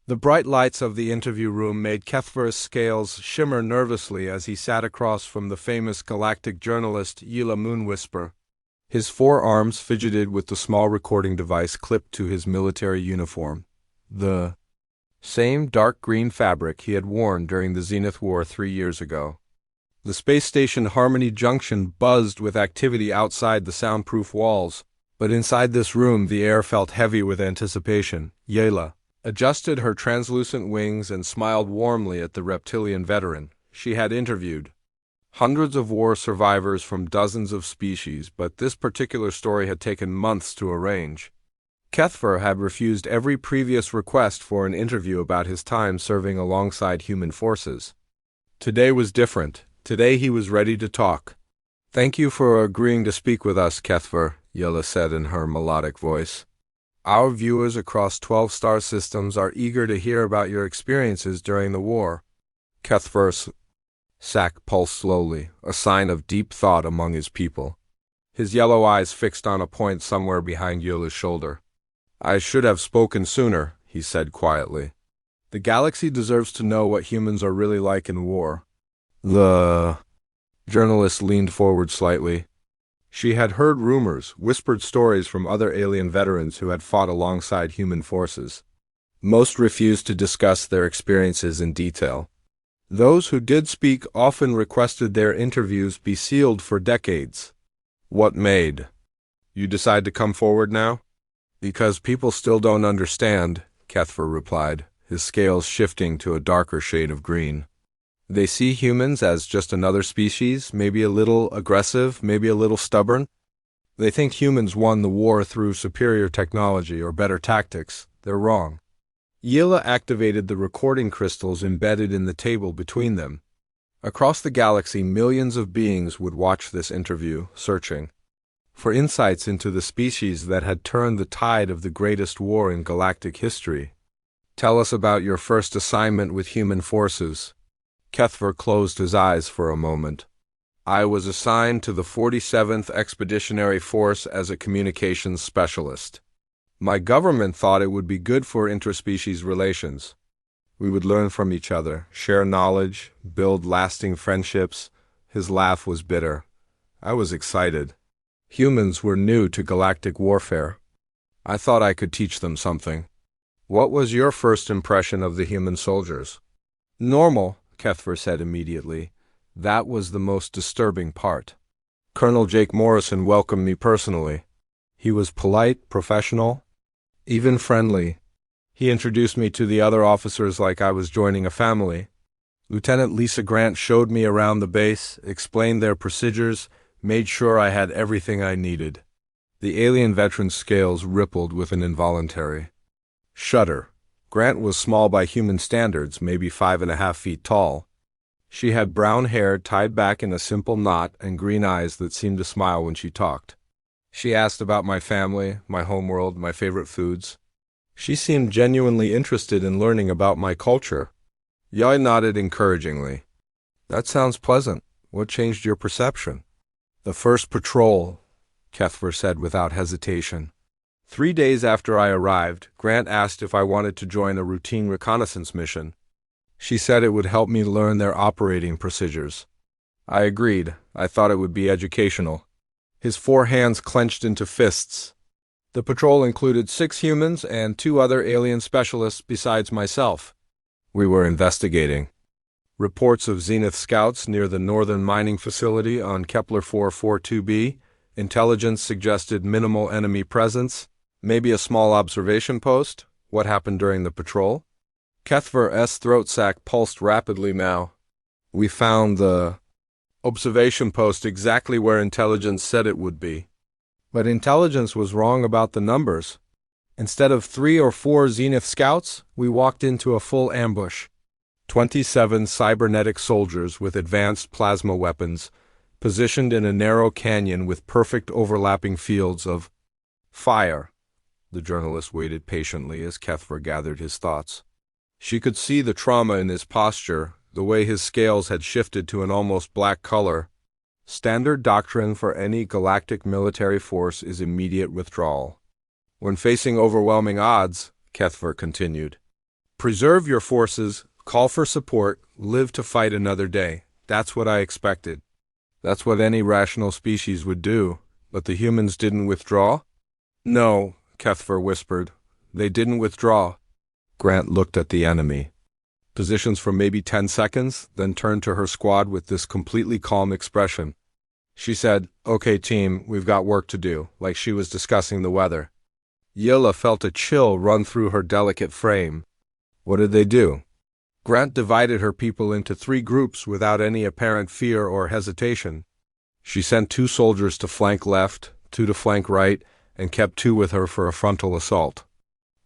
The bright lights of the interview room made Kepler's scales shimmer nervously as he sat across from the famous galactic journalist Yila Moonwhisper. His forearms fidgeted with the small recording device clipped to his military uniform, the same dark green fabric he had worn during the Zenith War 3 years ago. The space station Harmony Junction buzzed with activity outside the soundproof walls, but inside this room the air felt heavy with anticipation. Yela adjusted her translucent wings and smiled warmly at the reptilian veteran she had interviewed. Hundreds of war survivors from dozens of species, but this particular story had taken months to arrange. Kepler had refused every previous request for an interview about his time serving alongside human forces. Today was different. Today he was ready to talk. "Thank you for agreeing to speak with us, Kepler," Yela said in her melodic voice. "Our viewers across 12 star systems are eager to hear about your experiences during the war." Kepler's sac pulsed slowly, a sign of deep thought among his people. His yellow eyes fixed on a point somewhere behind Yela's shoulder. "I should have spoken sooner," he said quietly. "The galaxy deserves to know what humans are really like in war." The journalist leaned forward slightly. She had heard rumors, whispered stories from other alien veterans who had fought alongside human forces. Most refused to discuss their experiences in detail. Those who did speak often requested their interviews be sealed for decades. "What made you decide to come forward now?" "Because people still don't understand," Kepler replied, his scales shifting to a darker shade of green. "They see humans as just another species, maybe a little aggressive, maybe a little stubborn. They think humans won the war through superior technology or better tactics. They're wrong." Yela activated the recording crystals embedded in the table between them. Across the galaxy, millions of beings would watch this interview, searching for insights into the species that had turned the tide of the greatest war in galactic history. "Tell us about your first assignment with human forces." Kepler closed his eyes for a moment. "I was assigned to the 47th Expeditionary Force as a communications specialist. My government thought it would be good for interspecies relations. We would learn from each other, share knowledge, build lasting friendships." His laugh was bitter. "I was excited. Humans were new to galactic warfare. I thought I could teach them something." "What was your first impression of the human soldiers?" "Normal," Kepler said immediately. "That was the most disturbing part. Colonel Jake Morrison welcomed me personally. He was polite, professional, even friendly. He introduced me to the other officers like I was joining a family. Lieutenant Lisa Grant showed me around the base, explained their procedures, made sure I had everything I needed." The alien veteran's scales rippled with an involuntary shudder. Grant was small by human standards, maybe 5.5 feet tall. She had brown hair tied back in a simple knot and green eyes that seemed to smile when she talked. She asked about my family, my homeworld, my favorite foods. She seemed genuinely interested in learning about my culture. I nodded encouragingly. "That sounds pleasant. What changed your perception?" "The first patrol," Kepler said without hesitation. 3 days after I arrived, Grant asked if I wanted to join a routine reconnaissance mission. She said it would help me learn their operating procedures. I agreed. I thought it would be educational. His 4 hands clenched into fists. The patrol included 6 humans and 2 other alien specialists besides myself. We were investigating reports of Zenith scouts near the northern mining facility on Kepler 442b. Intelligence suggested minimal enemy presence, maybe a small observation post. What happened during the patrol? Kepler's throat sac pulsed rapidly now. "We found the observation post exactly where intelligence said it would be. But intelligence was wrong about the numbers. Instead of 3 or 4 Zenith scouts, we walked into a full ambush. 27 cybernetic soldiers with advanced plasma weapons, positioned in a narrow canyon with perfect overlapping fields of fire." The journalist waited patiently as Kepler gathered his thoughts. She could see the trauma in his posture, the way his scales had shifted to an almost black color. "Standard doctrine for any galactic military force is immediate withdrawal. When facing overwhelming odds," Kepler continued, Preserve your forces, call for support, live to fight another day. That's what I expected. That's what any rational species would do, but the humans didn't withdraw? No, Kepler whispered. They didn't withdraw. Grant looked at the enemy. Positions for maybe 10 seconds, then turned to her squad with this completely calm expression. She said, "Okay, team, we've got work to do," like she was discussing the weather. Yilla felt a chill run through her delicate frame. What did they do? Grant divided her people into 3 groups without any apparent fear or hesitation. She sent 2 soldiers to flank left, 2 to flank right, and kept 2 with her for a frontal assault.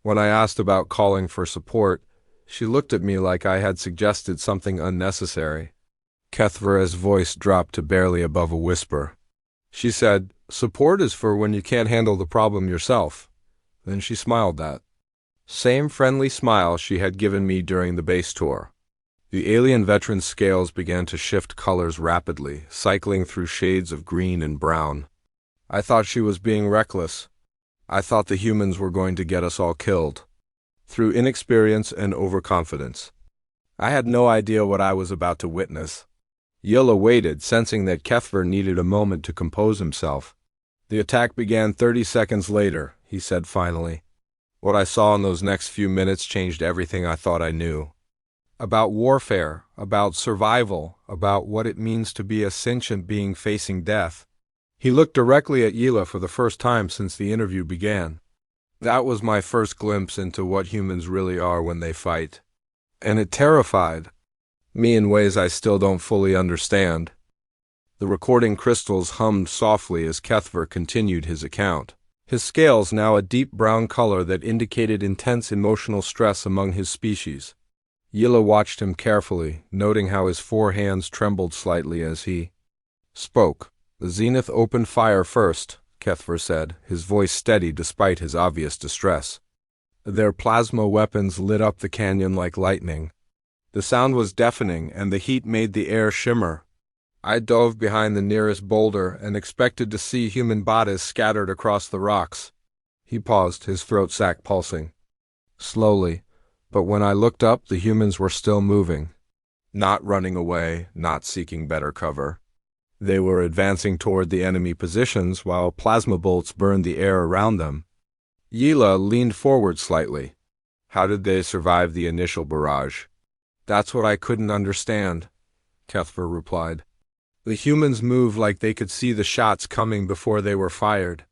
When I asked about calling for support, she looked at me like I had suggested something unnecessary. Kethvera's voice dropped to barely above a whisper. She said, "Support is for when you can't handle the problem yourself." Then she smiled that. Same friendly smile she had given me during the base tour. The alien veteran's scales began to shift colors rapidly, cycling through shades of green and brown. I thought she was being reckless. I thought the humans were going to get us all killed. Through inexperience and overconfidence. I had no idea what I was about to witness. Yilla waited, sensing that Kepler needed a moment to compose himself. The attack began 30 seconds later, he said finally. What I saw in those next few minutes changed everything I thought I knew. About warfare, about survival, about what it means to be a sentient being facing death. He looked directly at Yilla for the first time since the interview began. That was my first glimpse into what humans really are when they fight. And it terrified me in ways I still don't fully understand. The recording crystals hummed softly as Kepler continued his account. His scales now a deep brown color that indicated intense emotional stress among his species. Yilla watched him carefully, noting how his 4 hands trembled slightly as he spoke. "The Zenith opened fire first," Kepler said, his voice steady despite his obvious distress. Their plasma weapons lit up the canyon like lightning. The sound was deafening, and the heat made the air shimmer. I dove behind the nearest boulder and expected to see human bodies scattered across the rocks. He paused, his throat sac pulsing. Slowly, but when I looked up, the humans were still moving. Not running away, not seeking better cover. They were advancing toward the enemy positions while plasma bolts burned the air around them. Yilla leaned forward slightly. How did they survive the initial barrage? That's what I couldn't understand, Kepler replied. The humans moved like they could see the shots coming before they were fired.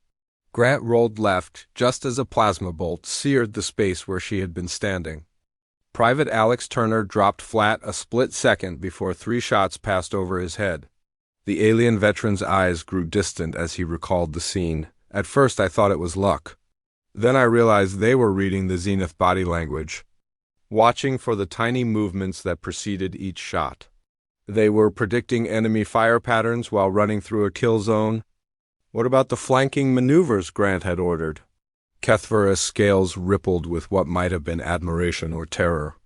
Grant rolled left just as a plasma bolt seared the space where she had been standing. Private Alex Turner dropped flat a split second before 3 shots passed over his head. The alien veteran's eyes grew distant as he recalled the scene. At first I thought it was luck. Then I realized they were reading the Zenith body language, watching for the tiny movements that preceded each shot. They were predicting enemy fire patterns while running through a kill zone. What about the flanking maneuvers Grant had ordered? Kepler's scales rippled with what might have been admiration or terror.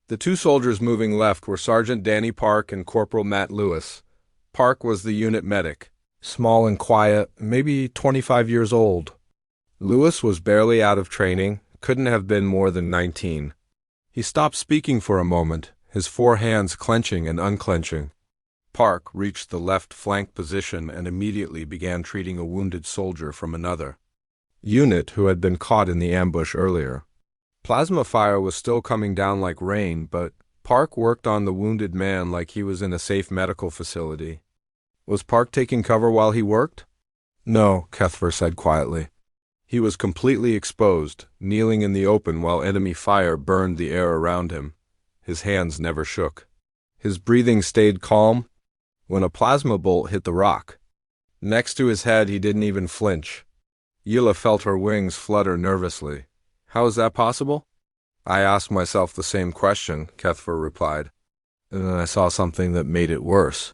The 2 soldiers moving left were Sergeant Danny Park and Corporal Matt Lewis. Park was the unit medic, small and quiet, maybe 25 years old. Lewis was barely out of training, couldn't have been more than 19. He stopped speaking for a moment, his 4 hands clenching and unclenching. Park reached the left flank position and immediately began treating a wounded soldier from another unit who had been caught in the ambush earlier. Plasma fire was still coming down like rain, but Park worked on the wounded man like he was in a safe medical facility. Was Park taking cover while he worked? No, Kepler said quietly. He was completely exposed, kneeling in the open while enemy fire burned the air around him. His hands never shook. His breathing stayed calm when a plasma bolt hit the rock. Next to his head, he didn't even flinch. Yilla felt her wings flutter nervously. How is that possible? I asked myself the same question, Kepler replied. And then I saw something that made it worse.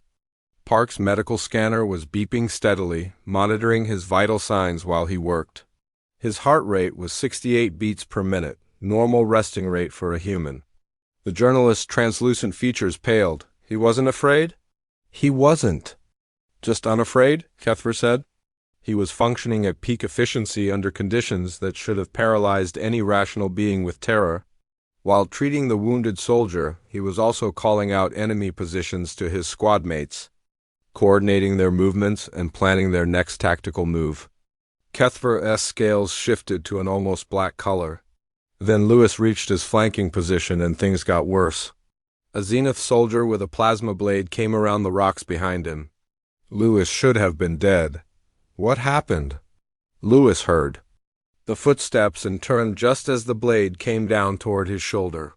Park's medical scanner was beeping steadily, monitoring his vital signs while he worked. His heart rate was 68 beats per minute, normal resting rate for a human. The journalist's translucent features paled. He wasn't afraid? He wasn't. Just unafraid, Kepler said. He was functioning at peak efficiency under conditions that should have paralyzed any rational being with terror. While treating the wounded soldier, he was also calling out enemy positions to his squad mates, coordinating their movements and planning their next tactical move. Kepler's scales shifted to an almost black color. Then Lewis reached his flanking position and things got worse. A Zenith soldier with a plasma blade came around the rocks behind him. Lewis should have been dead. What happened? Lewis heard the footsteps and turned just as the blade came down toward his shoulder.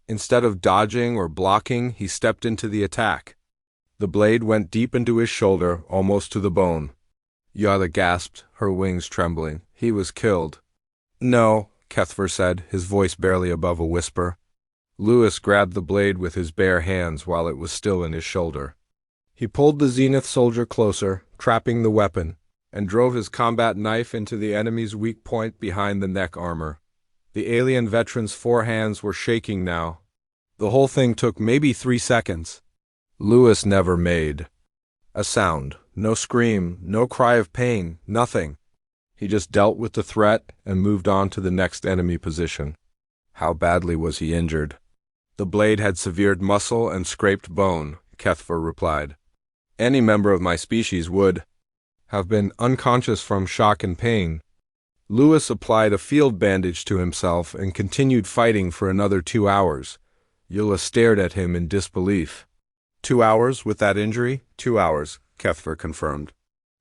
Instead of dodging or blocking, he stepped into the attack. The blade went deep into his shoulder, almost to the bone. Yala gasped, her wings trembling. He was killed. No, Kepler said, his voice barely above a whisper. Lewis grabbed the blade with his bare hands while it was still in his shoulder. He pulled the Zenith soldier closer, trapping the weapon, and drove his combat knife into the enemy's weak point behind the neck armor. The alien veteran's forehands were shaking now. The whole thing took maybe 3 seconds. Lewis never made a sound, no scream, no cry of pain, nothing. He just dealt with the threat and moved on to the next enemy position. How badly was he injured? The blade had severed muscle and scraped bone, Kepler replied. Any member of my species would have been unconscious from shock and pain. Lewis applied a field bandage to himself and continued fighting for another 2 hours. Yula stared at him in disbelief. 2 hours with that injury? 2 hours, Kepler confirmed.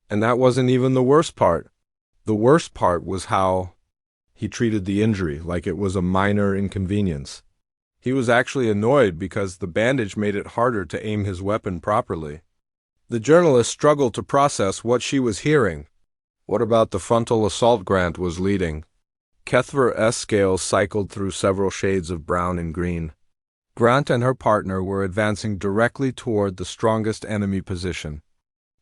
And that wasn't even the worst part. The worst part was how he treated the injury, like it was a minor inconvenience. He was actually annoyed because the bandage made it harder to aim his weapon properly. The journalist struggled to process what she was hearing. What about the frontal assault Grant was leading? Kepler's scales cycled through several shades of brown and green. Grant and her partner were advancing directly toward the strongest enemy position.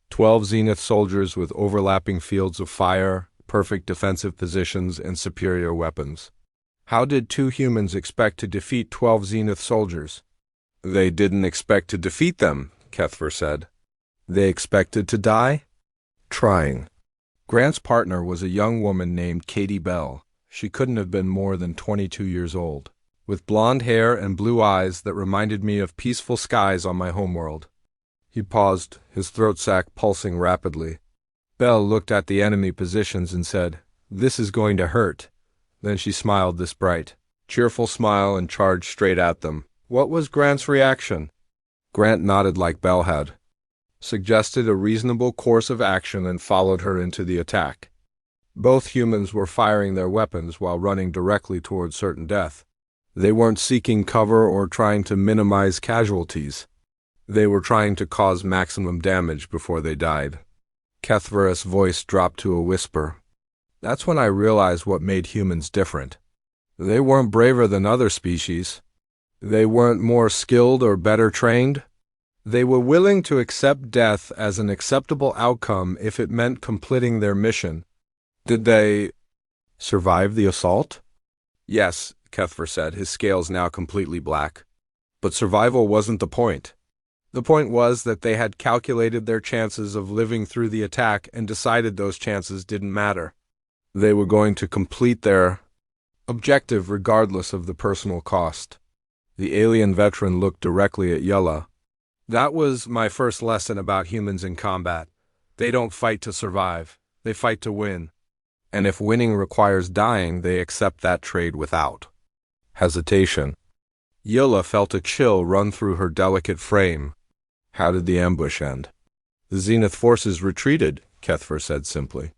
12 Zenith soldiers with overlapping fields of fire, perfect defensive positions, and superior weapons. How did 2 humans expect to defeat 12 Zenith soldiers? They didn't expect to defeat them, Kepler said. They expected to die? Trying. Grant's partner was a young woman named Katie Bell. She couldn't have been more than 22 years old, with blonde hair and blue eyes that reminded me of peaceful skies on my homeworld. He paused, his throat sac pulsing rapidly. Bell looked at the enemy positions and said, "This is going to hurt." Then she smiled this bright, cheerful smile and charged straight at them. What was Grant's reaction? Grant nodded like Bell had, suggested a reasonable course of action and followed her into the attack. Both humans were firing their weapons while running directly toward certain death. They weren't seeking cover or trying to minimize casualties. They were trying to cause maximum damage before they died. Kepler's voice dropped to a whisper. That's when I realized what made humans different. They weren't braver than other species. They weren't more skilled or better trained. They were willing to accept death as an acceptable outcome if it meant completing their mission. Did they survive the assault? Yes, Kepler said, his scales now completely black. But survival wasn't the point. The point was that they had calculated their chances of living through the attack and decided those chances didn't matter. They were going to complete their objective regardless of the personal cost. The alien veteran looked directly at Yella. That was my first lesson about humans in combat. They don't fight to survive. They fight to win. And if winning requires dying, they accept that trade without hesitation. Yella felt a chill run through her delicate frame. How did the ambush end? The Zenith forces retreated, Kepler said simply.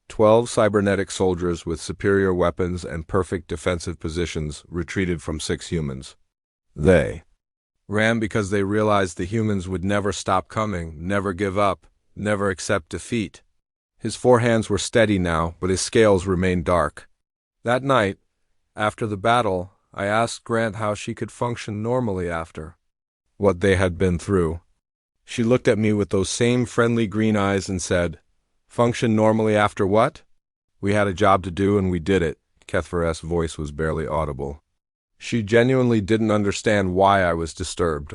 12 cybernetic soldiers with superior weapons and perfect defensive positions retreated from 6 humans. They ran because they realized the humans would never stop coming, never give up, never accept defeat. His forehands were steady now, but his scales remained dark. That night, after the battle, I asked Grant how she could function normally after what they had been through. She looked at me with those same friendly green eyes and said, "Function normally after what?" We had a job to do and we did it. Kepler's voice was barely audible. She genuinely didn't understand why I was disturbed.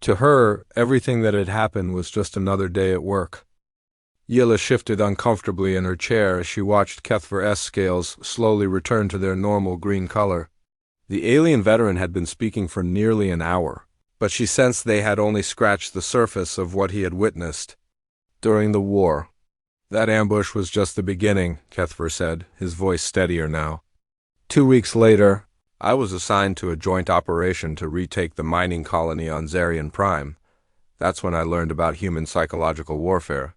To her, everything that had happened was just another day at work. Yilla shifted uncomfortably in her chair as she watched Kepler's scales slowly return to their normal green color. The alien veteran had been speaking for nearly an hour, but she sensed they had only scratched the surface of what he had witnessed during the war. That ambush was just the beginning, Kepler said, his voice steadier now. 2 weeks later, I was assigned to a joint operation to retake the mining colony on Zarian Prime. That's when I learned about human psychological warfare.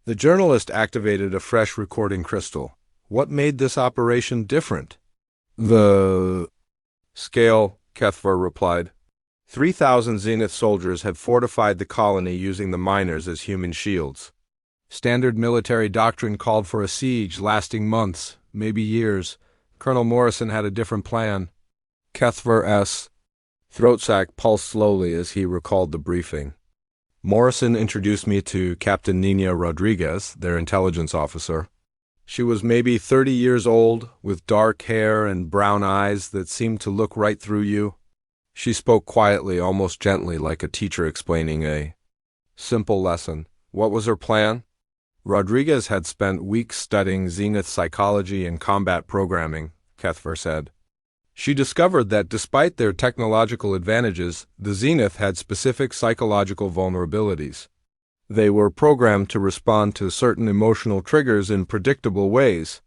The journalist activated a fresh recording crystal. What made this operation different? The scale, Kepler replied. 3,000 Zenith soldiers had fortified the colony using the miners as human shields. Standard military doctrine called for a siege lasting months, maybe years. Colonel Morrison had a different plan. Kepler's throat sac pulsed slowly as he recalled the briefing. Morrison introduced me to Captain Nina Rodriguez, their intelligence officer. She was maybe 30 years old, with dark hair and brown eyes that seemed to look right through you. She spoke quietly, almost gently, like a teacher explaining a simple lesson. What was her plan? Rodriguez had spent weeks studying Zenith psychology and combat programming, Kepler said. She discovered that despite their technological advantages, the Zenith had specific psychological vulnerabilities. They were programmed to respond to certain emotional triggers in predictable ways.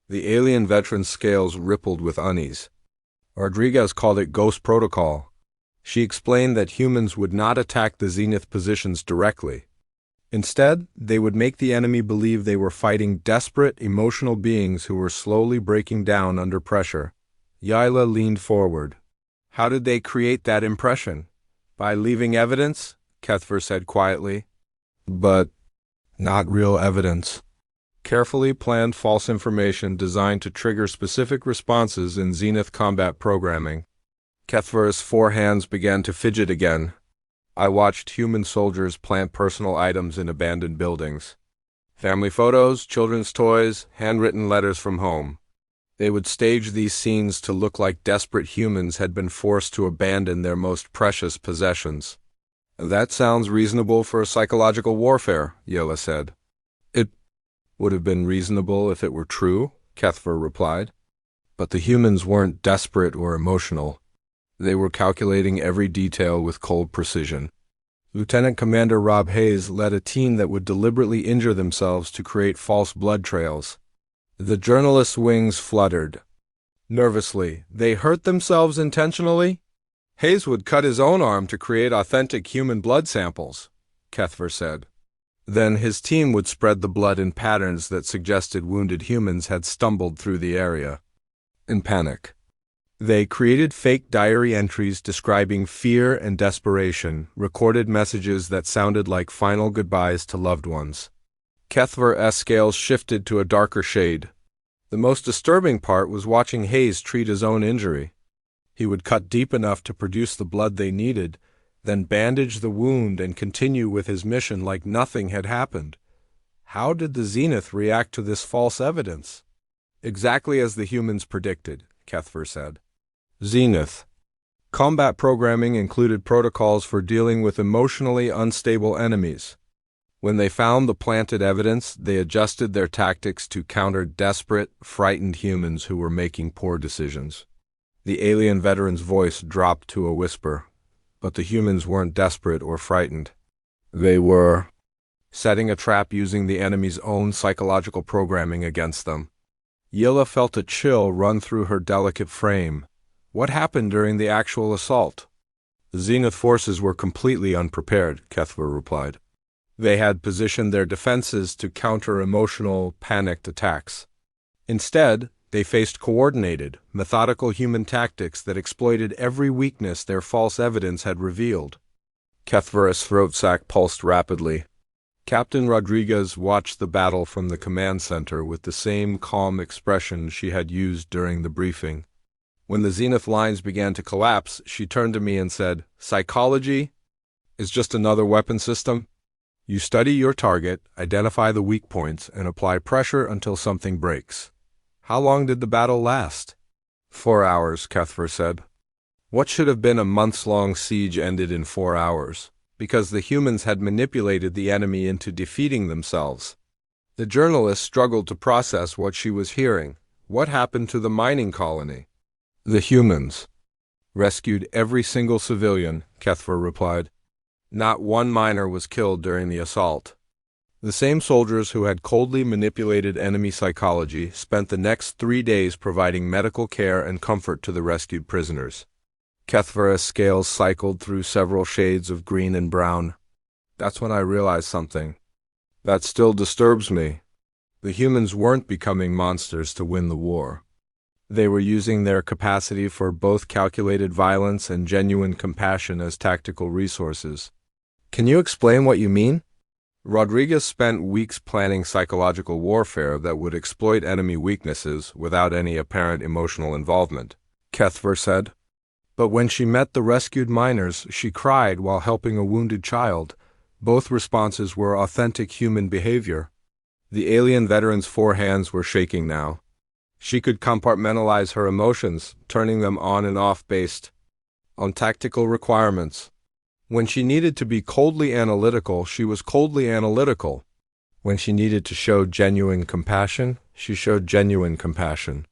The alien veteran's scales rippled with unease. Rodriguez called it Ghost Protocol. She explained that humans would not attack the Zenith positions directly. Instead, they would make the enemy believe they were fighting desperate, emotional beings who were slowly breaking down under pressure. Yaila leaned forward. How did they create that impression? By leaving evidence? Kepler said quietly. But not real evidence. Carefully planned false information designed to trigger specific responses in Zenith combat programming. Kepler's four hands began to fidget again. I watched human soldiers plant personal items in abandoned buildings. Family photos, children's toys, handwritten letters from home. They would stage these scenes to look like desperate humans had been forced to abandon their most precious possessions. That sounds reasonable for psychological warfare, Yella said. It would have been reasonable if it were true, Kepler replied. But the humans weren't desperate or emotional. They were calculating every detail with cold precision. Lieutenant Commander Rob Hayes led a team that would deliberately injure themselves to create false blood trails. The journalist's wings fluttered. Nervously, they hurt themselves intentionally? Hayes would cut his own arm to create authentic human blood samples, Kepler said. Then his team would spread the blood in patterns that suggested wounded humans had stumbled through the area. In panic, they created fake diary entries describing fear and desperation, recorded messages that sounded like final goodbyes to loved ones. Kepler's scales shifted to a darker shade. The most disturbing part was watching Hayes treat his own injury. He would cut deep enough to produce the blood they needed, then bandage the wound and continue with his mission like nothing had happened. How did the Zenith react to this false evidence? Exactly as the humans predicted, Kepler said. Zenith. Combat programming included protocols for dealing with emotionally unstable enemies. When they found the planted evidence, they adjusted their tactics to counter desperate, frightened humans who were making poor decisions. The alien veteran's voice dropped to a whisper, but the humans weren't desperate or frightened. They were setting a trap using the enemy's own psychological programming against them. Yilla felt a chill run through her delicate frame. What happened during the actual assault? The Zenith forces were completely unprepared, Kepler replied. They had positioned their defenses to counter emotional, panicked attacks. Instead, they faced coordinated, methodical human tactics that exploited every weakness their false evidence had revealed. Kepler's throat sac pulsed rapidly. Captain Rodriguez watched the battle from the command center with the same calm expression she had used during the briefing. When the Zenith lines began to collapse, she turned to me and said, "Psychology is just another weapon system. You study your target, identify the weak points, and apply pressure until something breaks." How long did the battle last? 4 hours, Kepler said. What should have been a months-long siege ended in 4 hours, because the humans had manipulated the enemy into defeating themselves. The journalist struggled to process what she was hearing. What happened to the mining colony? The humans. Rescued every single civilian, Kepler replied. Not one miner was killed during the assault. The same soldiers who had coldly manipulated enemy psychology spent the next 3 days providing medical care and comfort to the rescued prisoners. Kepler's scales cycled through several shades of green and brown. That's when I realized something. That still disturbs me. The humans weren't becoming monsters to win the war. They were using their capacity for both calculated violence and genuine compassion as tactical resources. Can you explain what you mean? Rodriguez spent weeks planning psychological warfare that would exploit enemy weaknesses without any apparent emotional involvement, Kepler said. But when she met the rescued miners, she cried while helping a wounded child. Both responses were authentic human behavior. The alien veteran's 4 hands were shaking now. She could compartmentalize her emotions, turning them on and off based on tactical requirements. When she needed to be coldly analytical, she was coldly analytical. When she needed to show genuine compassion, she showed genuine compassion.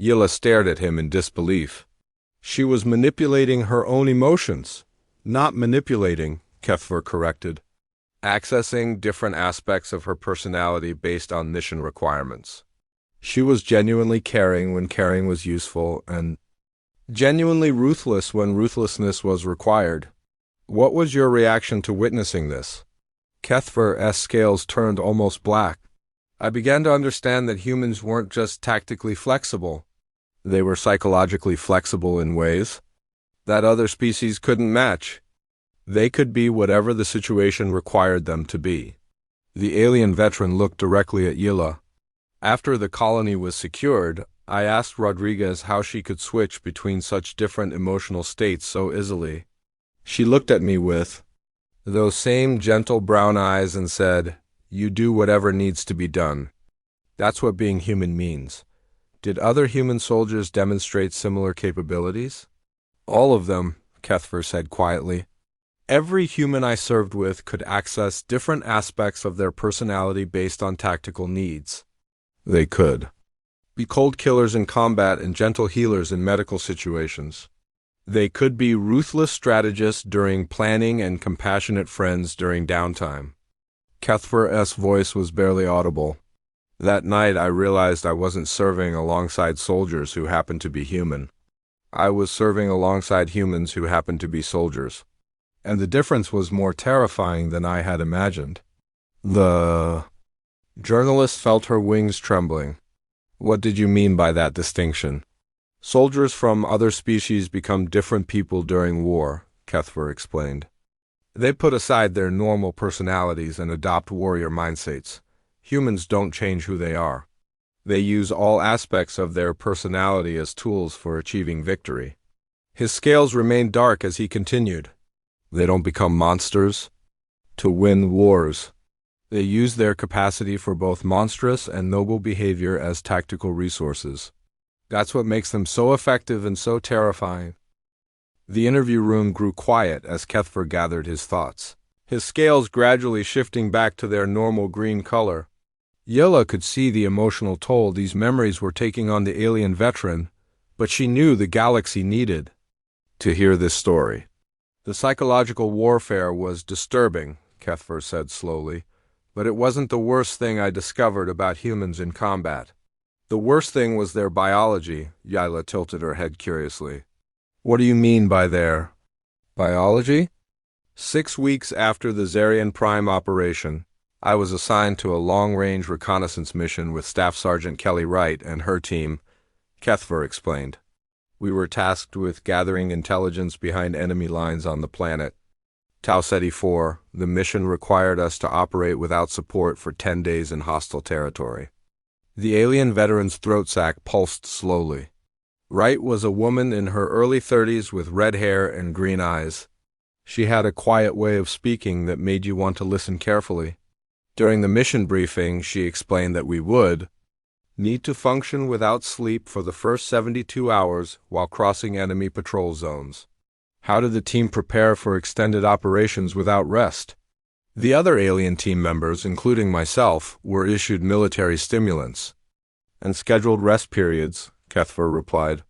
Yilla stared at him in disbelief. She was manipulating her own emotions. Not manipulating, Kepler corrected. Accessing different aspects of her personality based on mission requirements. She was genuinely caring when caring was useful and genuinely ruthless when ruthlessness was required. What was your reaction to witnessing this? Kepler's scales turned almost black. I began to understand that humans weren't just tactically flexible. They were psychologically flexible in ways that other species couldn't match. They could be whatever the situation required them to be. The alien veteran looked directly at Yilla. After the colony was secured, I asked Rodriguez how she could switch between such different emotional states so easily. She looked at me with those same gentle brown eyes and said, "You do whatever needs to be done." That's what being human means. Did other human soldiers demonstrate similar capabilities? All of them, Kepler said quietly. Every human I served with could access different aspects of their personality based on tactical needs. They could be cold killers in combat and gentle healers in medical situations. They could be ruthless strategists during planning and compassionate friends during downtime. Kepler's voice was barely audible. That night I realized I wasn't serving alongside soldiers who happened to be human. I was serving alongside humans who happened to be soldiers. And the difference was more terrifying than I had imagined. The journalist felt her wings trembling. What did you mean by that distinction? Soldiers from other species become different people during war, Kepler explained. They put aside their normal personalities and adopt warrior mindsets. Humans don't change who they are. They use all aspects of their personality as tools for achieving victory. His scales remained dark as he continued. They don't become monsters to win wars. They use their capacity for both monstrous and noble behavior as tactical resources. That's what makes them so effective and so terrifying. The interview room grew quiet as Kepler gathered his thoughts, his scales gradually shifting back to their normal green color. Yilla could see the emotional toll these memories were taking on the alien veteran, but she knew the galaxy needed to hear this story. The psychological warfare was disturbing, Kepler said slowly, but it wasn't the worst thing I discovered about humans in combat. The worst thing was their biology. Yilla tilted her head curiously. What do you mean by their biology? 6 weeks after the Zarian Prime operation, I was assigned to a long-range reconnaissance mission with Staff Sergeant Kelly Wright and her team, Kepler explained. We were tasked with gathering intelligence behind enemy lines on the planet. Tau Ceti 4, the mission required us to operate without support for 10 days in hostile territory. The alien veteran's throat sac pulsed slowly. Wright was a woman in her early 30s with red hair and green eyes. She had a quiet way of speaking that made you want to listen carefully. During the mission briefing, she explained that we would need to function without sleep for the first 72 hours while crossing enemy patrol zones. How did the team prepare for extended operations without rest? The other alien team members, including myself, were issued military stimulants and scheduled rest periods, Kepler replied.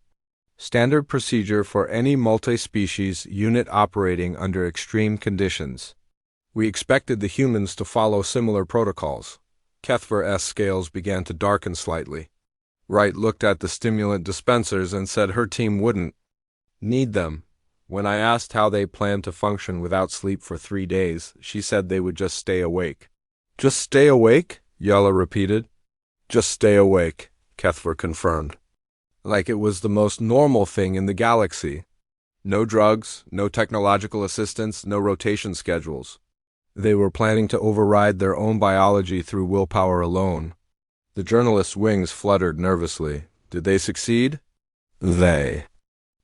Standard procedure for any multi-species unit operating under extreme conditions. We expected the humans to follow similar protocols. Kepler's scales began to darken slightly. Wright looked at the stimulant dispensers and said her team wouldn't need them. When I asked how they planned to function without sleep for 3 days, she said they would just stay awake. Just stay awake? Yella repeated. Just stay awake, Kepler confirmed. Like it was the most normal thing in the galaxy. No drugs, no technological assistance, no rotation schedules. They were planning to override their own biology through willpower alone. The journalist's wings fluttered nervously. Did they succeed? They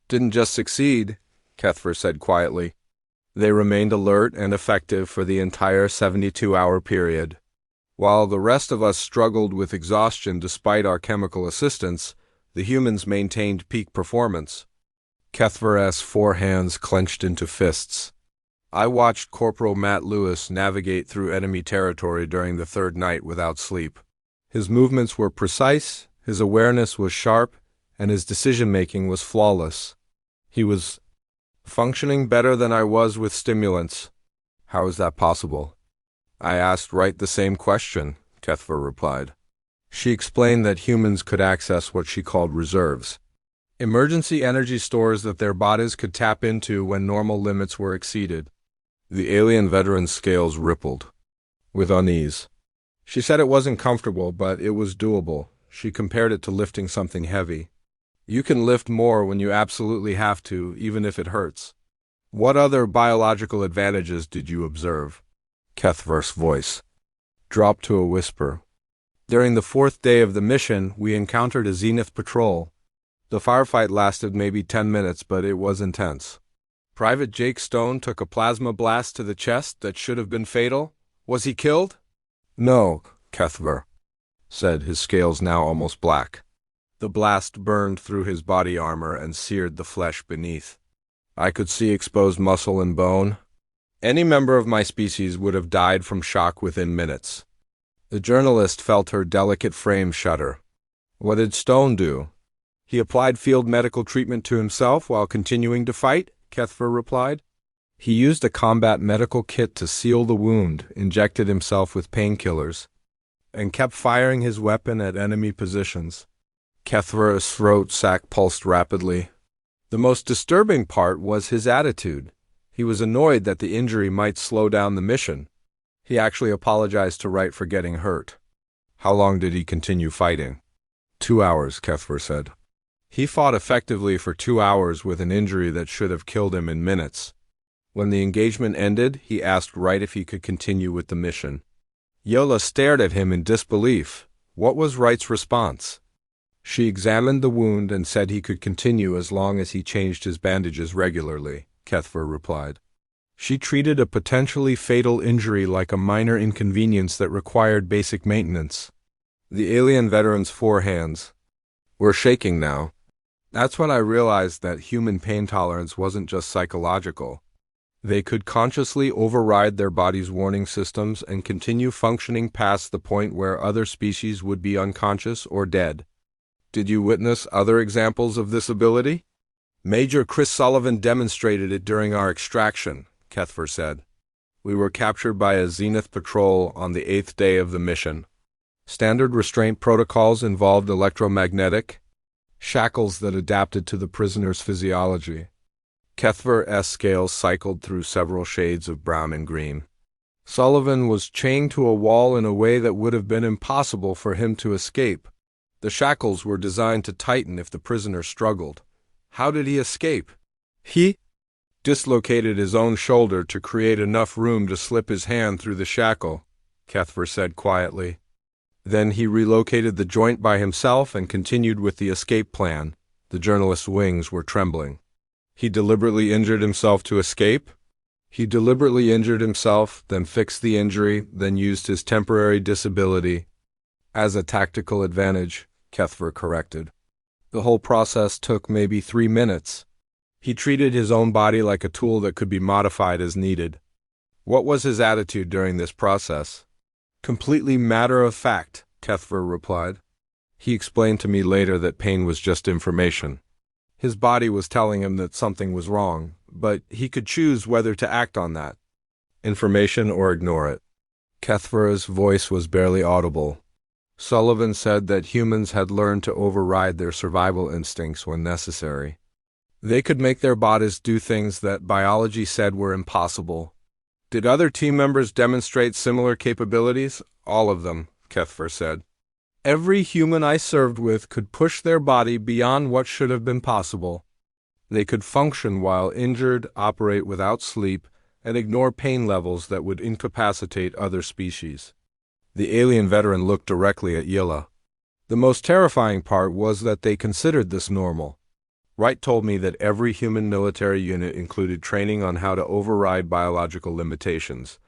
didn't just succeed, Kepler said quietly. They remained alert and effective for the entire 72-hour period. While the rest of us struggled with exhaustion despite our chemical assistance, the humans maintained peak performance. Kepler's 4 hands clenched into fists. I watched Corporal Matt Lewis navigate through enemy territory during the 3rd night without sleep. His movements were precise, his awareness was sharp, and his decision-making was flawless. He was functioning better than I was with stimulants. How is that possible? I asked Wright the same question, Kepler replied. She explained that humans could access what she called reserves. Emergency energy stores that their bodies could tap into when normal limits were exceeded. The alien veteran's scales rippled with unease. She said it wasn't comfortable, but it was doable. She compared it to lifting something heavy. You can lift more when you absolutely have to, even if it hurts. What other biological advantages did you observe? Kepler's voice dropped to a whisper. During the 4th day of the mission, we encountered a Zenith patrol. The firefight lasted maybe 10 minutes, but it was intense. Private Jake Stone took a plasma blast to the chest that should have been fatal. Was he killed? No, Kepler said, his scales now almost black. The blast burned through his body armor and seared the flesh beneath. I could see exposed muscle and bone. Any member of my species would have died from shock within minutes. The journalist felt her delicate frame shudder. What did Stone do? He applied field medical treatment to himself while continuing to fight, Kepler replied. He used a combat medical kit to seal the wound, injected himself with painkillers, and kept firing his weapon at enemy positions. Kepler's throat sac pulsed rapidly. The most disturbing part was his attitude. He was annoyed that the injury might slow down the mission. He actually apologized to Wright for getting hurt. How long did he continue fighting? 2 hours, Kepler said. He fought effectively for 2 hours with an injury that should have killed him in minutes. When the engagement ended, he asked Wright if he could continue with the mission. Yola stared at him in disbelief. What was Wright's response? She examined the wound and said he could continue as long as he changed his bandages regularly, Kepler replied. She treated a potentially fatal injury like a minor inconvenience that required basic maintenance. The alien veteran's 4 hands were shaking now. That's when I realized that human pain tolerance wasn't just psychological. They could consciously override their body's warning systems and continue functioning past the point where other species would be unconscious or dead. Did you witness other examples of this ability? Major Chris Sullivan demonstrated it during our extraction, Kepler said. We were captured by a Zenith patrol on the 8th day of the mission. Standard restraint protocols involved electromagnetic shackles that adapted to the prisoner's physiology. Kepler's scales cycled through several shades of brown and green. Sullivan was chained to a wall in a way that would have been impossible for him to escape. The shackles were designed to tighten if the prisoner struggled. How did he escape? He dislocated his own shoulder to create enough room to slip his hand through the shackle, Kepler said quietly. Then he relocated the joint by himself and continued with the escape plan. The journalist's wings were trembling. He deliberately injured himself to escape? He deliberately injured himself, then fixed the injury, then used his temporary disability as a tactical advantage, Kepler corrected. The whole process took maybe 3 minutes. He treated his own body like a tool that could be modified as needed. What was his attitude during this process? Completely matter of fact, Kepler replied. He explained to me later that pain was just information. His body was telling him that something was wrong, but he could choose whether to act on that information or ignore it. Kethver's voice was barely audible. Sullivan said that humans had learned to override their survival instincts when necessary. They could make their bodies do things that biology said were impossible. Did other team members demonstrate similar capabilities? All of them, Kepler said. Every human I served with could push their body beyond what should have been possible. They could function while injured, operate without sleep, and ignore pain levels that would incapacitate other species. The alien veteran looked directly at Yilla. The most terrifying part was that they considered this normal. Wright told me that every human military unit included training on how to override biological limitations.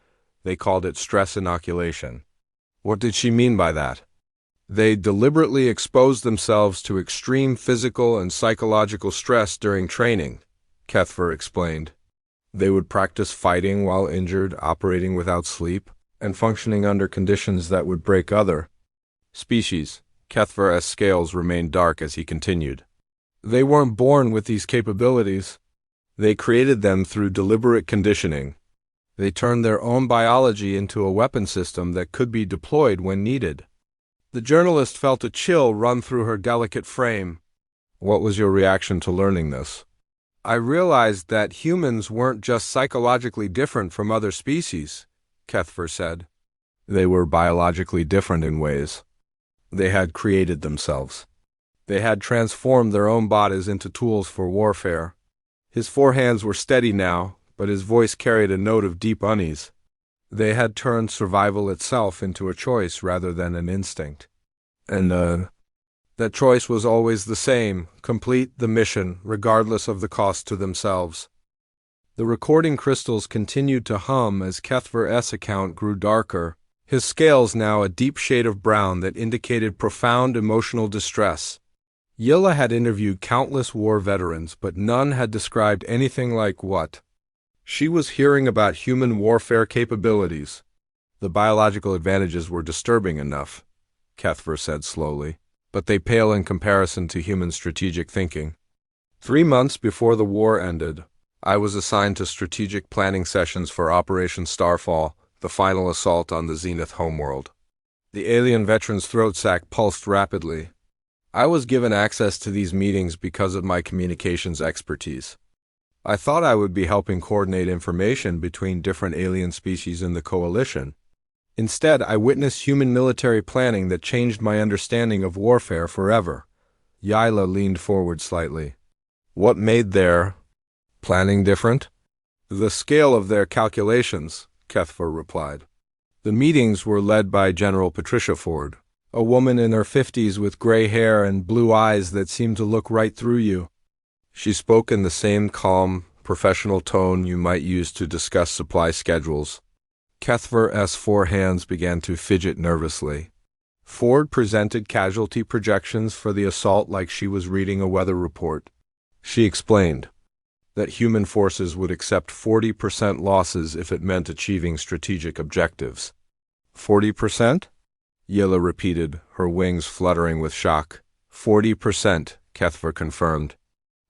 They called it stress inoculation. What did she mean by that? They deliberately exposed themselves to extreme physical and psychological stress during training, Kethver explained. They would practice fighting while injured, operating without sleep, and functioning under conditions that would break other species. Kethver's scales remained dark as he continued. They weren't born with these capabilities. They created them through deliberate conditioning. They turned their own biology into a weapon system that could be deployed when needed. The journalist felt a chill run through her delicate frame. What was your reaction to learning this? I realized that humans weren't just psychologically different from other species, Kethver said. They were biologically different in ways. They had created themselves. They had transformed their own bodies into tools for warfare. His forehands were steady now, but his voice carried a note of deep unease. They had turned survival itself into a choice rather than an instinct. And, that choice was always the same: complete the mission, regardless of the cost to themselves. The recording crystals continued to hum as Kethver's account grew darker, his scales now a deep shade of brown that indicated profound emotional distress. Yilla had interviewed countless war veterans, but none had described anything like what she was hearing about human warfare capabilities. The biological advantages were disturbing enough, Kethver said slowly, but they pale in comparison to human strategic thinking. 3 months before the war ended, I was assigned to strategic planning sessions for Operation Starfall, the final assault on the Zenith homeworld. The alien veteran's throat sac pulsed rapidly. I was given access to these meetings because of my communications expertise. I thought I would be helping coordinate information between different alien species in the coalition. Instead, I witnessed human military planning that changed my understanding of warfare forever. Yilla leaned forward slightly. What made their planning different? The scale of their calculations, Kethver replied. The meetings were led by General Patricia Ford, a woman in her 50s with gray hair and blue eyes that seemed to look right through you. She spoke in the same calm, professional tone you might use to discuss supply schedules. Kethver's forehands began to fidget nervously. Ford presented casualty projections for the assault like she was reading a weather report. She explained that human forces would accept 40% losses if it meant achieving strategic objectives. 40%? Yilla repeated, her wings fluttering with shock. 40%, Kethver confirmed.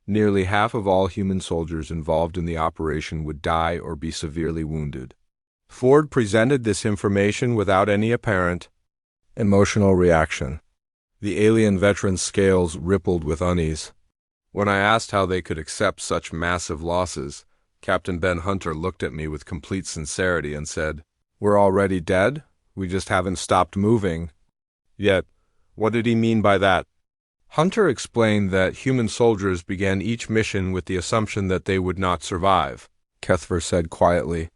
Nearly half of all human soldiers involved in the operation would die or be severely wounded. Ford presented this information without any apparent emotional reaction. The alien veteran's scales rippled with unease. When I asked how they could accept such massive losses, Captain Ben Hunter looked at me with complete sincerity and said, "We're already dead? We just haven't stopped moving." Yet, what did he mean by that? Hunter explained that human soldiers began each mission with the assumption that they would not survive, Kethver said quietly.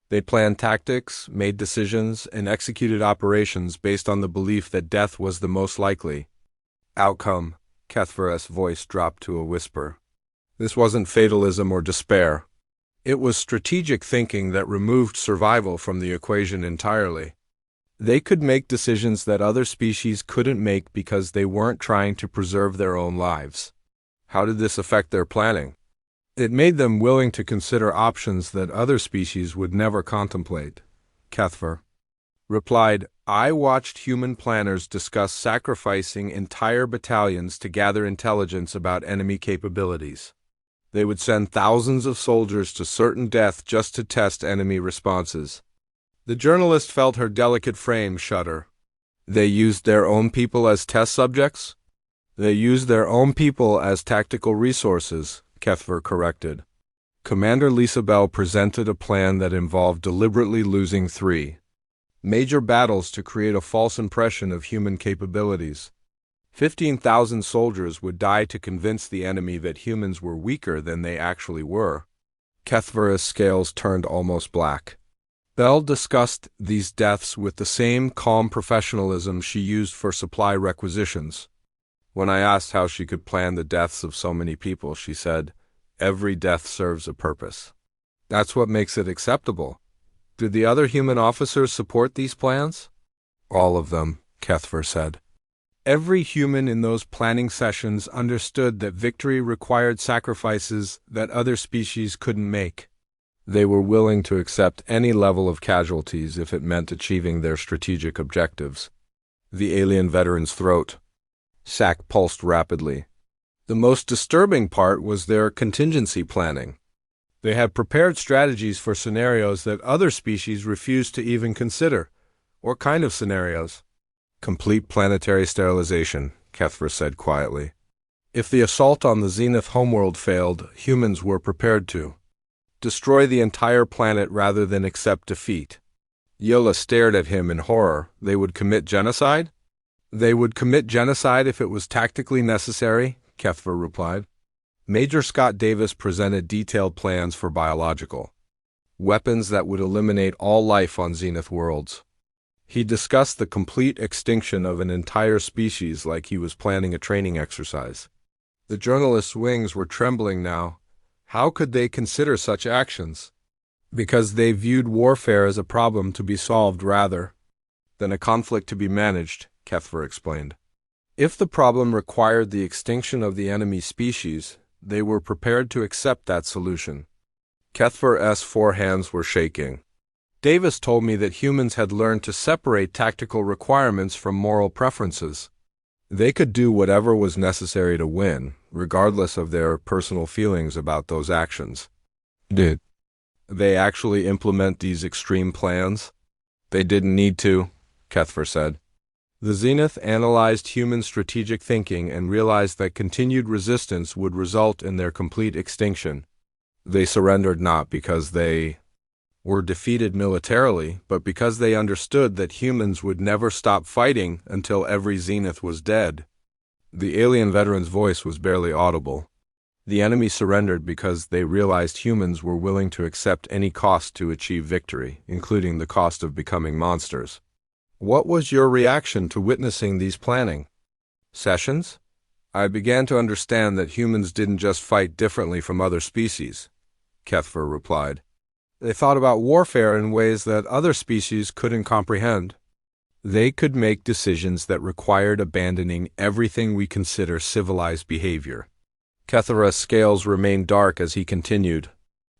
They planned tactics, made decisions, and executed operations based on the belief that death was the most likely outcome. Kethver's voice dropped to a whisper. This wasn't fatalism or despair. It was strategic thinking that removed survival from the equation entirely. They could make decisions that other species couldn't make because they weren't trying to preserve their own lives. How did this affect their planning? It made them willing to consider options that other species would never contemplate. Kethver. replied, I watched human planners discuss sacrificing entire battalions to gather intelligence about enemy capabilities. They would send thousands of soldiers to certain death just to test enemy responses. The journalist felt her delicate frame shudder. They used their own people as test subjects? They used their own people as tactical resources, Kepler corrected. Commander Lisa Bell presented a plan that involved deliberately losing 3 major battles to create a false impression of human capabilities. 15,000 soldiers would die to convince the enemy that humans were weaker than they actually were. Kepler's scales turned almost black. Bell discussed these deaths with the same calm professionalism she used for supply requisitions. When I asked how she could plan the deaths of so many people, she said, every death serves a purpose. That's what makes it acceptable. Did the other human officers support these plans? All of them, Kepler said. Every human in those planning sessions understood that victory required sacrifices that other species couldn't make. They were willing to accept any level of casualties if it meant achieving their strategic objectives. The alien veteran's throat sac pulsed rapidly. The most disturbing part was their contingency planning. They had prepared strategies for scenarios that other species refused to even consider. What kind of scenarios? Complete planetary sterilization, Kepler said quietly. If the assault on the Zenith homeworld failed, humans were prepared to destroy the entire planet rather than accept defeat. Yola stared at him in horror. They would commit genocide? They would commit genocide if it was tactically necessary, Kepler replied. Major Scott Davis presented detailed plans for biological weapons that would eliminate all life on Zenith worlds. He discussed the complete extinction of an entire species like he was planning a training exercise. The journalist's wings were trembling now. How could they consider such actions? Because they viewed warfare as a problem to be solved rather than a conflict to be managed, Kepler explained. If the problem required the extinction of the enemy species, they were prepared to accept that solution. Kepler's forehands were shaking. Davis told me that humans had learned to separate tactical requirements from moral preferences. They could do whatever was necessary to win, regardless of their personal feelings about those actions. Did they actually implement these extreme plans? They didn't need to, Kepler said. The Zenith analyzed human strategic thinking and realized that continued resistance would result in their complete extinction. They surrendered not because they were defeated militarily, but because they understood that humans would never stop fighting until every Zenith was dead. The alien veteran's voice was barely audible. The enemy surrendered because they realized humans were willing to accept any cost to achieve victory, including the cost of becoming monsters. What was your reaction to witnessing these planning sessions? I began to understand that humans didn't just fight differently from other species, Kepler replied. They thought about warfare in ways that other species couldn't comprehend. They could make decisions that required abandoning everything we consider civilized behavior. Kepler's scales remained dark as he continued.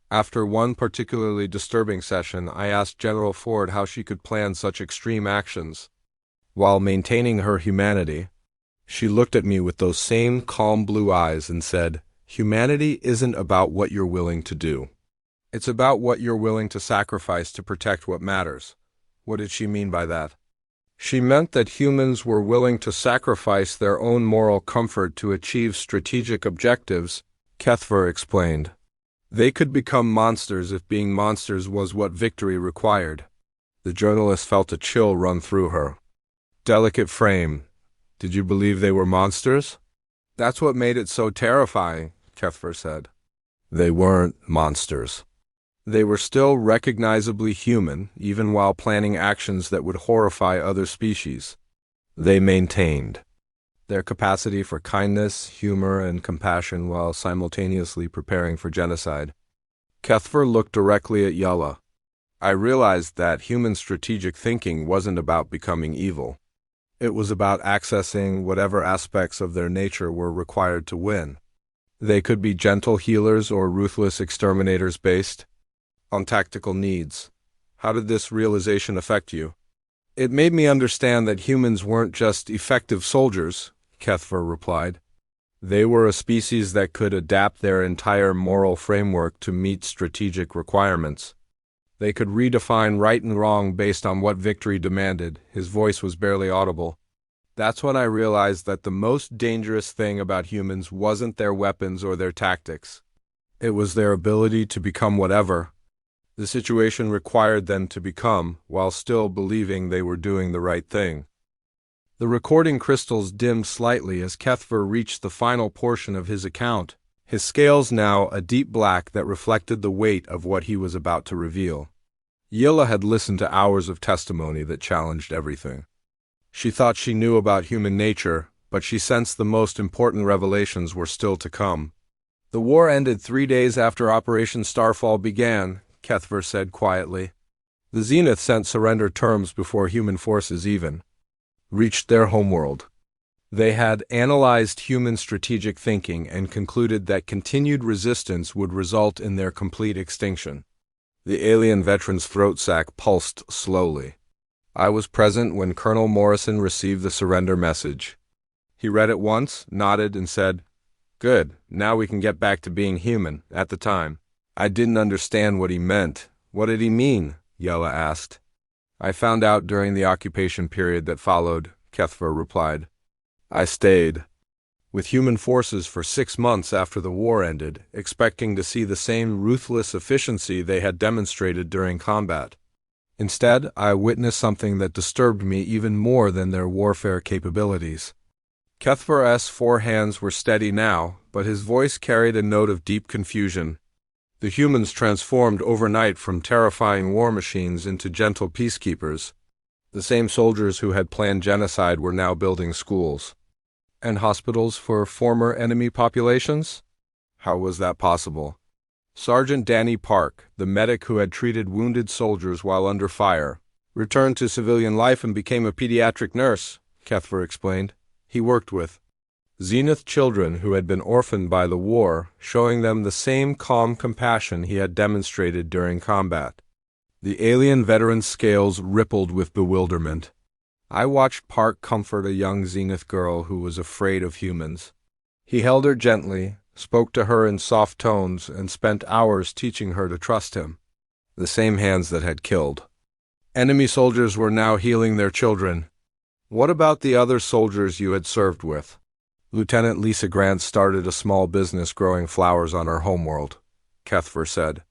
After one particularly disturbing session, I asked General Ford how she could plan such extreme actions while maintaining her humanity. She looked at me with those same calm blue eyes and said, "Humanity isn't about what you're willing to do. It's about what you're willing to sacrifice to protect what matters." What did she mean by that? She meant that humans were willing to sacrifice their own moral comfort to achieve strategic objectives, Kepler explained. They could become monsters if being monsters was what victory required. The journalist felt a chill run through her delicate frame. Did you believe they were monsters? That's what made it so terrifying, Kepler said. They weren't monsters. They were still recognizably human, even while planning actions that would horrify other species. They maintained their capacity for kindness, humor, and compassion while simultaneously preparing for genocide. Kepler looked directly at Yella. I realized that human strategic thinking wasn't about becoming evil. It was about accessing whatever aspects of their nature were required to win. They could be gentle healers or ruthless exterminators based on tactical needs. How did this realization affect you? It made me understand that humans weren't just effective soldiers, Kepler replied. They were a species that could adapt their entire moral framework to meet strategic requirements. They could redefine right and wrong based on what victory demanded. His voice was barely audible. That's when I realized that the most dangerous thing about humans wasn't their weapons or their tactics. It was their ability to become whatever the situation required them to become, while still believing they were doing the right thing. The recording crystals dimmed slightly as Kepler reached the final portion of his account, his scales now a deep black that reflected the weight of what he was about to reveal. Yilla had listened to hours of testimony that challenged everything. She thought she knew about human nature, but she sensed the most important revelations were still to come. The war ended 3 days after Operation Starfall began, Kepler said quietly. The Zenith sent surrender terms before human forces even reached their homeworld. They had analyzed human strategic thinking and concluded that continued resistance would result in their complete extinction. The alien veteran's throat sac pulsed slowly. I was present when Colonel Morrison received the surrender message. He read it once, nodded, and said, "Good, now we can get back to being human." At the time, I didn't understand what he meant. What did he mean? Yella asked. I found out during the occupation period that followed, Kepler replied. I stayed with human forces for 6 months after the war ended, expecting to see the same ruthless efficiency they had demonstrated during combat. Instead, I witnessed something that disturbed me even more than their warfare capabilities. Kepler's 4 hands were steady now, but his voice carried a note of deep confusion. The humans transformed overnight from terrifying war machines into gentle peacekeepers. The same soldiers who had planned genocide were now building schools and hospitals for former enemy populations? How was that possible? Sergeant Danny Park, the medic who had treated wounded soldiers while under fire, returned to civilian life and became a pediatric nurse, Kepler explained. He worked with Zenith children who had been orphaned by the war, showing them the same calm compassion he had demonstrated during combat. The alien veteran's scales rippled with bewilderment. I watched Park comfort a young Zenith girl who was afraid of humans. He held her gently, spoke to her in soft tones, and spent hours teaching her to trust him. The same hands that had killed. Enemy soldiers were now healing their children. What about the other soldiers you had served with? Lieutenant Lisa Grant started a small business growing flowers on her homeworld, Kepler said.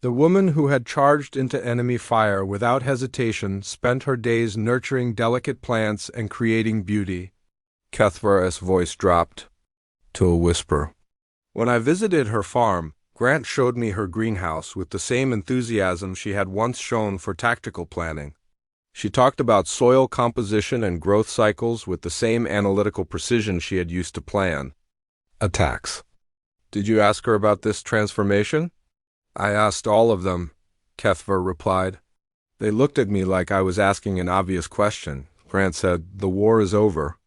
The woman who had charged into enemy fire without hesitation spent her days nurturing delicate plants and creating beauty. Kepler's voice dropped to a whisper. When I visited her farm, Grant showed me her greenhouse with the same enthusiasm she had once shown for tactical planning. She talked about soil composition and growth cycles with the same analytical precision she had used to plan attacks. Did you ask her about this transformation? I asked all of them, Kepler replied. They looked at me like I was asking an obvious question. Grant said, "The war is over.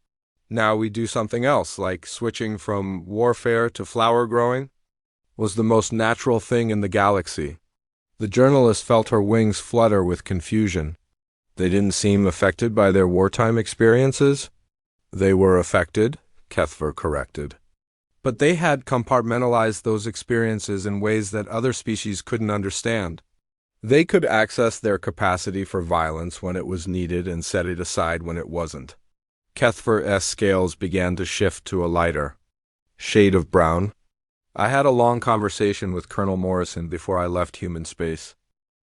Now we do something else, like switching from warfare to flower growing." Was the most natural thing in the galaxy. The journalist felt her wings flutter with confusion. They didn't seem affected by their wartime experiences. They were affected, Kepler corrected. But they had compartmentalized those experiences in ways that other species couldn't understand. They could access their capacity for violence when it was needed and set it aside when it wasn't. Kepler's scales began to shift to a lighter shade of brown. I had a long conversation with Colonel Morrison before I left human space.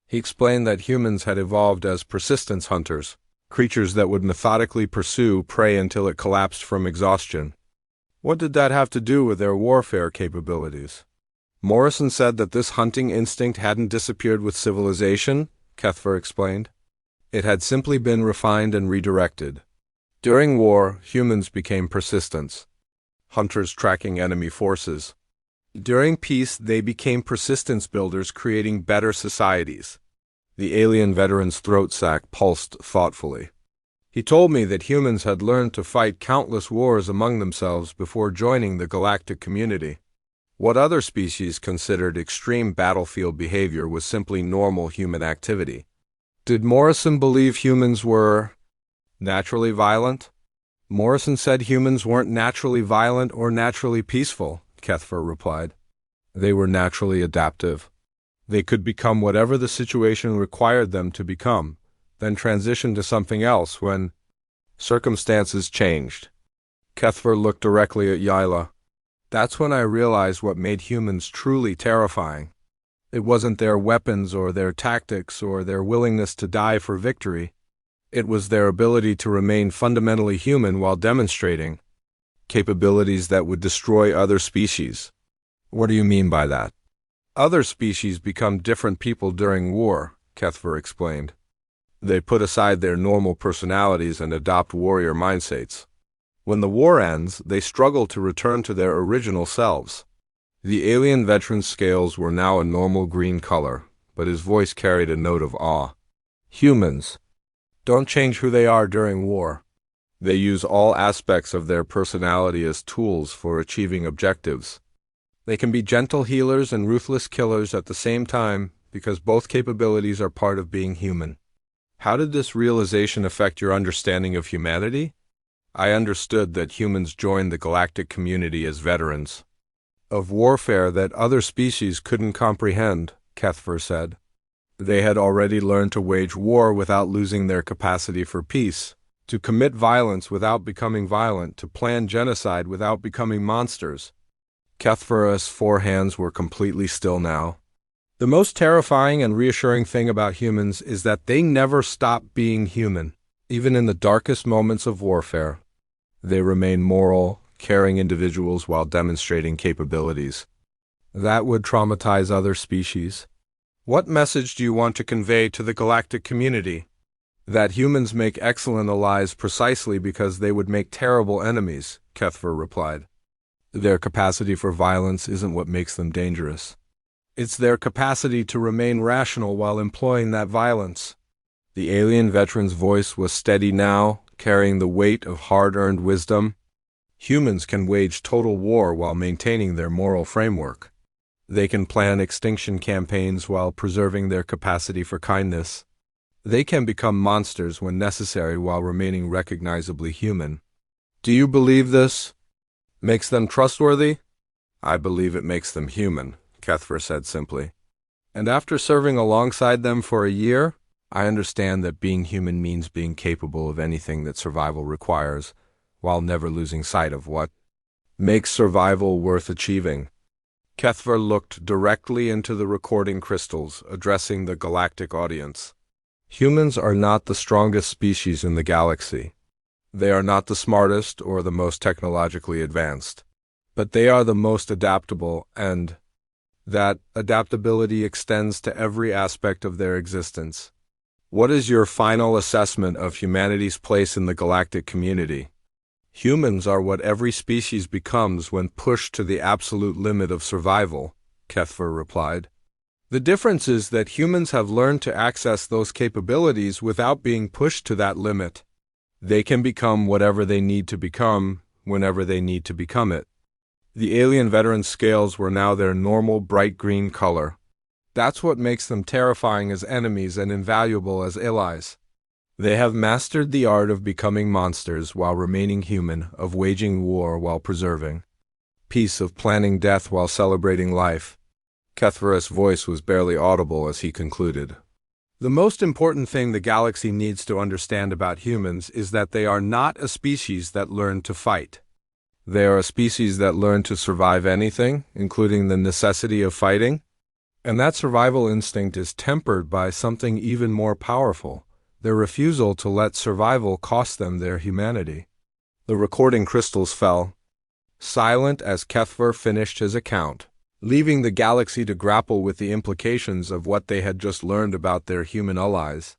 He explained that humans had evolved as persistence hunters, creatures that would methodically pursue prey until it collapsed from exhaustion. What did that have to do with their warfare capabilities? Morrison said that this hunting instinct hadn't disappeared with civilization, Kepler explained. It had simply been refined and redirected. During war, humans became persistence, hunters tracking enemy forces. During peace, they became persistence builders creating better societies. The alien veteran's throat sac pulsed thoughtfully. He told me that humans had learned to fight countless wars among themselves before joining the galactic community. What other species considered extreme battlefield behavior was simply normal human activity. Did Morrison believe humans were naturally violent? Morrison said humans weren't naturally violent or naturally peaceful, Kepler replied. They were naturally adaptive. They could become whatever the situation required them to become, then transition to something else when circumstances changed. Kepler looked directly at Yila. That's when I realized what made humans truly terrifying. It wasn't their weapons or their tactics or their willingness to die for victory. It was their ability to remain fundamentally human while demonstrating capabilities that would destroy other species. What do you mean by that? Other species become different people during war, Kepler explained. They put aside their normal personalities and adopt warrior mindsets. When the war ends, they struggle to return to their original selves. The alien veteran's scales were now a normal green color, but his voice carried a note of awe. Humans don't change who they are during war. They use all aspects of their personality as tools for achieving objectives. They can be gentle healers and ruthless killers at the same time because both capabilities are part of being human. How did this realization affect your understanding of humanity? I understood that humans joined the galactic community as veterans of warfare that other species couldn't comprehend, Kepler said. They had already learned to wage war without losing their capacity for peace, to commit violence without becoming violent, to plan genocide without becoming monsters. Kepler's four hands were completely still now. The most terrifying and reassuring thing about humans is that they never stop being human. Even in the darkest moments of warfare, they remain moral, caring individuals while demonstrating capabilities that would traumatize other species. What message do you want to convey to the galactic community? That humans make excellent allies precisely because they would make terrible enemies, Kepler replied. Their capacity for violence isn't what makes them dangerous. It's their capacity to remain rational while employing that violence. The alien veteran's voice was steady now, carrying the weight of hard-earned wisdom. Humans can wage total war while maintaining their moral framework. They can plan extinction campaigns while preserving their capacity for kindness. They can become monsters when necessary while remaining recognizably human. Do you believe this makes them trustworthy? I believe it makes them human, Kepler said simply. And after serving alongside them for a year, I understand that being human means being capable of anything that survival requires, while never losing sight of what makes survival worth achieving. Kepler looked directly into the recording crystals, addressing the galactic audience. Humans are not the strongest species in the galaxy. They are not the smartest or the most technologically advanced. But they are the most adaptable, and that adaptability extends to every aspect of their existence. What is your final assessment of humanity's place in the galactic community? Humans are what every species becomes when pushed to the absolute limit of survival, Kepler replied. The difference is that humans have learned to access those capabilities without being pushed to that limit. They can become whatever they need to become, whenever they need to become it. The alien veteran scales were now their normal bright green color. That's what makes them terrifying as enemies and invaluable as allies. They have mastered the art of becoming monsters while remaining human, of waging war while preserving peace, of planning death while celebrating life. Kepler's voice was barely audible as he concluded. The most important thing the galaxy needs to understand about humans is that they are not a species that learn to fight. They are a species that learn to survive anything, including the necessity of fighting. And that survival instinct is tempered by something even more powerful: their refusal to let survival cost them their humanity. The recording crystals fell, silent as Kepler finished his account, leaving the galaxy to grapple with the implications of what they had just learned about their human allies.